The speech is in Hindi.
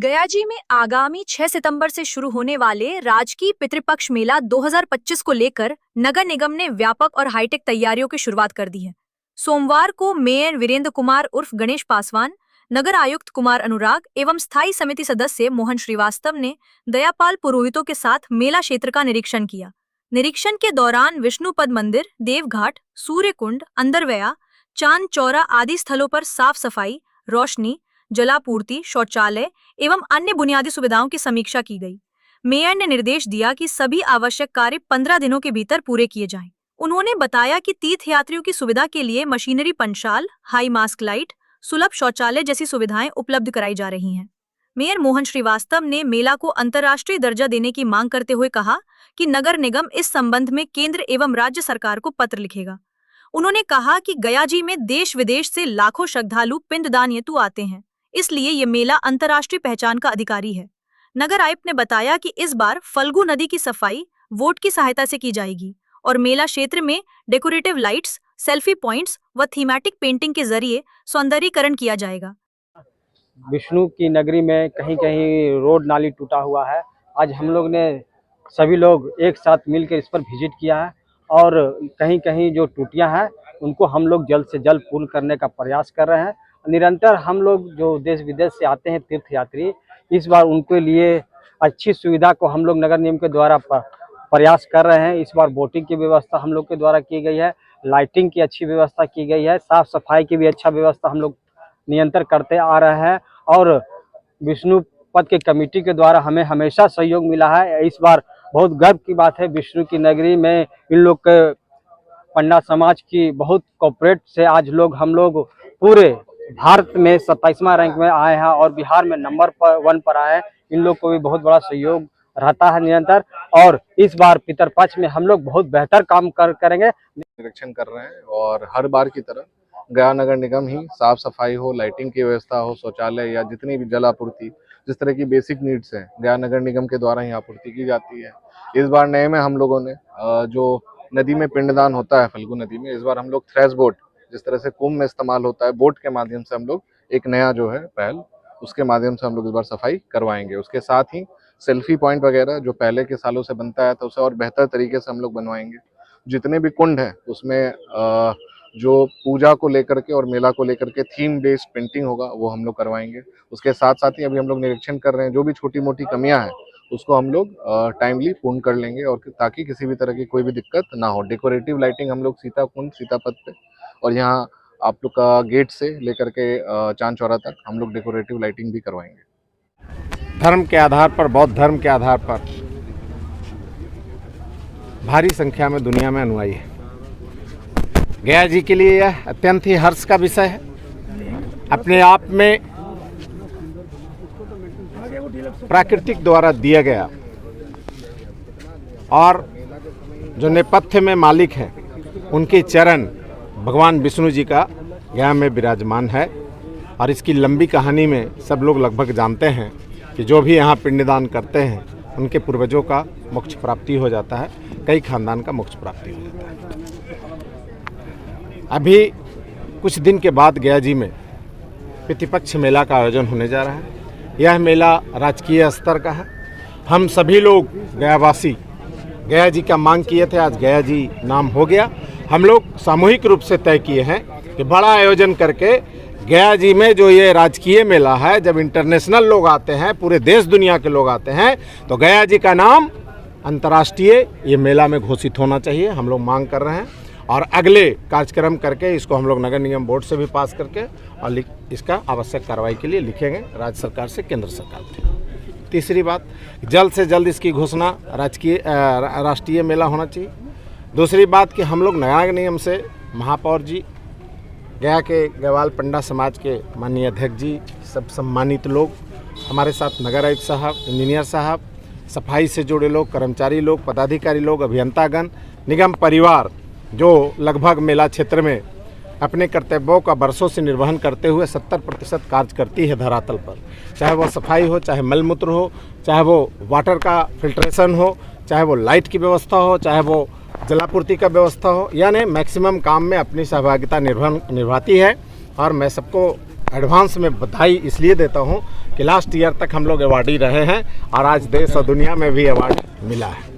गयाजी में आगामी 6 सितंबर से शुरू होने वाले राजकीय पितृपक्ष मेला 2025 को लेकर नगर निगम ने व्यापक और हाईटेक तैयारियों की शुरुआत कर दी है। सोमवार को मेयर वीरेंद्र कुमार उर्फ गणेश पासवान, नगर आयुक्त कुमार अनुराग एवं स्थायी समिति सदस्य मोहन श्रीवास्तव ने दयापाल पुरोहितों के साथ मेला क्षेत्र का निरीक्षण किया। निरीक्षण के दौरान विष्णुपद मंदिर, देवघाट, सूर्यकुंड, अंदरवया, चांद चौरा आदि स्थलों पर साफ सफाई, रोशनी, जलापूर्ति, शौचालय एवं अन्य बुनियादी सुविधाओं की समीक्षा की गई। मेयर ने निर्देश दिया कि सभी आवश्यक कार्य 15 दिनों के भीतर पूरे किए जाएं। उन्होंने बताया कि तीर्थयात्रियों की सुविधा के लिए मशीनरी पंचाल, हाई मास्क लाइट, सुलभ शौचालय जैसी सुविधाएं उपलब्ध कराई जा रही हैं। मेयर मोहन श्रीवास्तव ने मेला को अंतर्राष्ट्रीय दर्जा देने की मांग करते हुए कहा कि नगर निगम इस संबंध में केंद्र एवं राज्य सरकार को पत्र लिखेगा। उन्होंने कहा कि गयाजी में देश विदेश से लाखों श्रद्धालु पिंडदान हेतु आते हैं, इसलिए ये मेला अंतर्राष्ट्रीय पहचान का अधिकारी है। नगर आयुक्त ने बताया कि इस बार फल्गु नदी की सफाई वोट की सहायता से की जाएगी और मेला क्षेत्र में डेकोरेटिव लाइट्स, सेल्फी पॉइंट्स व थीमेटिक पेंटिंग के जरिए सौंदर्यीकरण किया जाएगा। विष्णु की नगरी में कहीं कहीं रोड नाली टूटा हुआ है। आज हम लोग ने सभी लोग एक साथ मिलकर इस पर विजिट किया है और कहीं कहीं जो टूटियां हैं उनको हम लोग जल्द से जल्द पूर्ण करने का प्रयास कर रहे हैं। निरंतर हम लोग जो देश विदेश से आते हैं तीर्थयात्री, इस बार उनके लिए अच्छी सुविधा को हम लोग नगर निगम के द्वारा प्रयास कर रहे हैं। इस बार बोटिंग की व्यवस्था हम लोग के द्वारा की गई है, लाइटिंग की अच्छी व्यवस्था की गई है, साफ सफाई की भी अच्छा व्यवस्था हम लोग निरंतर करते आ रहे हैं और विष्णु पद के कमेटी के द्वारा हमें हमेशा सहयोग मिला है। इस बार बहुत गर्व की बात है, विष्णु की नगरी में इन लोग के पंडा समाज की बहुत कोऑपरेट से आज हम लोग पूरे भारत में 27वां रैंक में आए हैं और बिहार में नंबर 1 पर आए हैं। इन लोग को भी बहुत बड़ा सहयोग रहता है निरंतर, और इस बार पितरपक्ष में हम लोग बहुत बेहतर काम करेंगे। निरीक्षण कर रहे हैं और हर बार की तरह गया नगर निगम ही साफ सफाई हो, लाइटिंग की व्यवस्था हो, शौचालय या जितनी भी जल आपूर्ति, जिस तरह की बेसिक नीड्स हैं गया नगर निगम के द्वारा ही आपूर्ति की जाती है। इस बार नए में हम लोगों ने जो नदी में पिंडदान होता है फल्गु नदी में, इस बार हम लोग थ्रेश बोट, जिस तरह से कुंभ में इस्तेमाल होता है, बोट के माध्यम से हम लोग एक नया जो है पहल, उसके माध्यम से हम लोग इस बार सफाई करवाएंगे। उसके साथ ही सेल्फी पॉइंट वगैरह जो पहले के सालों से बनता है तो उसे और बेहतर तरीके से हम लोग बनवाएंगे। जितने भी कुंड हैं उसमें जो पूजा को लेकर के और मेला को लेकर के थीम बेस्ड पेंटिंग होगा वो हम लोग करवाएंगे। उसके साथ साथ ही अभी हम लोग निरीक्षण कर रहे हैं, जो भी छोटी मोटी कमियां हैं उसको हम लोग टाइमली पूर्ण कर लेंगे और ताकि किसी भी तरह की कोई भी दिक्कत ना हो। डेकोरेटिव लाइटिंग हम लोग सीताकुंड, सीतापथ पे और यहाँ आप लोग का गेट से लेकर के चांद चौरा तक हम लोग डेकोरेटिव लाइटिंग भी करवाएंगे। धर्म के आधार पर, बौद्ध धर्म के आधार पर भारी संख्या में दुनिया में अनुयायी है। गया जी के लिए यह अत्यंत ही हर्ष का विषय है। अपने आप में प्राकृतिक द्वारा दिया गया और जो नेपथ्य में मालिक है उनके चरण भगवान विष्णु जी का गया में विराजमान है। और इसकी लंबी कहानी में सब लोग लगभग जानते हैं कि जो भी यहाँ पिंडदान करते हैं उनके पूर्वजों का मोक्ष प्राप्ति हो जाता है, कई खानदान का मोक्ष प्राप्ति हो जाता है। अभी कुछ दिन के बाद गया जी में पितृपक्ष मेला का आयोजन होने जा रहा है। यह मेला राजकीय स्तर का है। हम सभी लोग गयावासी गया जी का मांग किए थे, आज गया जी नाम हो गया। हम लोग सामूहिक रूप से तय किए हैं कि बड़ा आयोजन करके गया जी में जो ये राजकीय मेला है, जब इंटरनेशनल लोग आते हैं, पूरे देश दुनिया के लोग आते हैं, तो गया जी का नाम अंतर्राष्ट्रीय ये मेला में घोषित होना चाहिए। हम लोग मांग कर रहे हैं और अगले कार्यक्रम करके इसको हम लोग नगर निगम बोर्ड से भी पास करके और इसका आवश्यक कार्रवाई के लिए लिखेंगे राज्य सरकार से, केंद्र सरकार से। तीसरी बात, जल्द से जल्द इसकी घोषणा राष्ट्रीय मेला होना चाहिए। दूसरी बात कि हम लोग नगर निगम से महापौर जी, गया के गयवाल पंडा समाज के माननीय अध्यक्ष जी, सब सम्मानित लोग, हमारे साथ नगर आयुक्त साहब, इंजीनियर साहब, सफाई से जुड़े लोग, कर्मचारी लोग, पदाधिकारी लोग, अभियंतागण, निगम परिवार जो लगभग मेला क्षेत्र में अपने कर्तव्यों का वर्षों से निर्वहन करते हुए 70% कार्य करती है धरातल पर, चाहे वो सफाई हो, चाहे मलमूत्र हो, चाहे वो वाटर का फिल्ट्रेशन हो, चाहे वो लाइट की व्यवस्था हो, चाहे वो जलापूर्ति का व्यवस्था हो, यानी मैक्सिमम काम में अपनी सहभागिता निभाती है। और मैं सबको एडवांस में बधाई इसलिए देता हूँ कि लास्ट ईयर तक हम लोग अवार्डी रहे हैं और आज देश और दुनिया में भी अवार्ड मिला है।